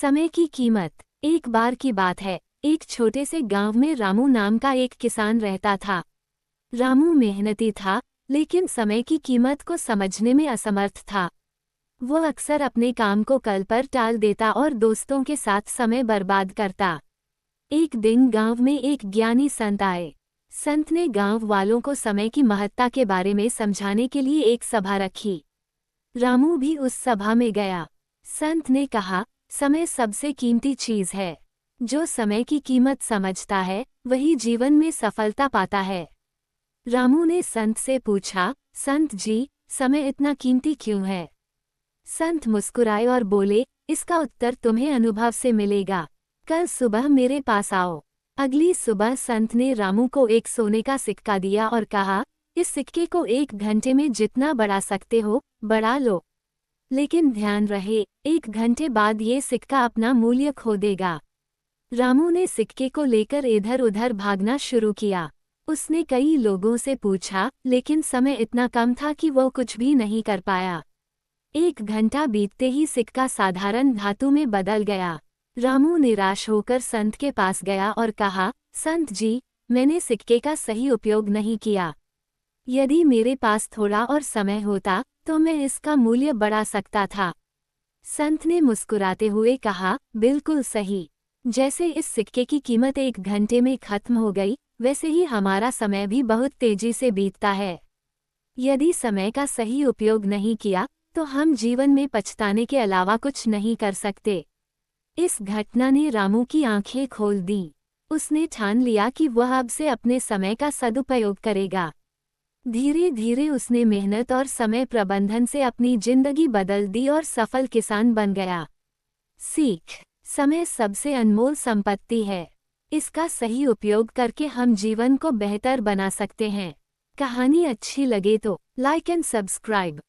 समय की कीमत। एक बार की बात है, एक छोटे से गांव में रामू नाम का एक किसान रहता था। रामू मेहनती था, लेकिन समय की कीमत को समझने में असमर्थ था। वो अक्सर अपने काम को कल पर टाल देता और दोस्तों के साथ समय बर्बाद करता। एक दिन गांव में एक ज्ञानी संत आए। संत ने गांव वालों को समय की महत्ता के बारे में समझाने के लिए एक सभा रखी। रामू भी उस सभा में गया। संत ने कहा, समय सबसे कीमती चीज है। जो समय की कीमत समझता है, वही जीवन में सफलता पाता है। रामू ने संत से पूछा, संत जी, समय इतना कीमती क्यों है? संत मुस्कुराए और बोले, इसका उत्तर तुम्हें अनुभव से मिलेगा। कल सुबह मेरे पास आओ। अगली सुबह संत ने रामू को एक सोने का सिक्का दिया और कहा, इस सिक्के को 1 घंटे में जितना बढ़ा सकते हो, बढ़ा लो। लेकिन ध्यान रहे, 1 घंटे बाद ये सिक्का अपना मूल्य खो देगा। रामू ने सिक्के को लेकर इधर उधर भागना शुरू किया। उसने कई लोगों से पूछा, लेकिन समय इतना कम था कि वो कुछ भी नहीं कर पाया। 1 घंटा बीतते ही सिक्का साधारण धातु में बदल गया। रामू निराश होकर संत के पास गया और कहा, संत जी, मैंने सिक्के का सही उपयोग नहीं किया। यदि मेरे पास थोड़ा और समय होता, तो मैं इसका मूल्य बढ़ा सकता था। संत ने मुस्कुराते हुए कहा, बिल्कुल सही। जैसे इस सिक्के की कीमत 1 घंटे में खत्म हो गई, वैसे ही हमारा समय भी बहुत तेजी से बीतता है। यदि समय का सही उपयोग नहीं किया, तो हम जीवन में पछताने के अलावा कुछ नहीं कर सकते। इस घटना ने रामू की आंखें खोल दी। उसने ठान लिया कि वह अब से अपने समय का सदुपयोग करेगा। धीरे धीरे उसने मेहनत और समय प्रबंधन से अपनी जिंदगी बदल दी और सफल किसान बन गया। सीख। समय सबसे अनमोल संपत्ति है। इसका सही उपयोग करके हम जीवन को बेहतर बना सकते हैं। कहानी अच्छी लगे तो लाइक एंड सब्सक्राइब।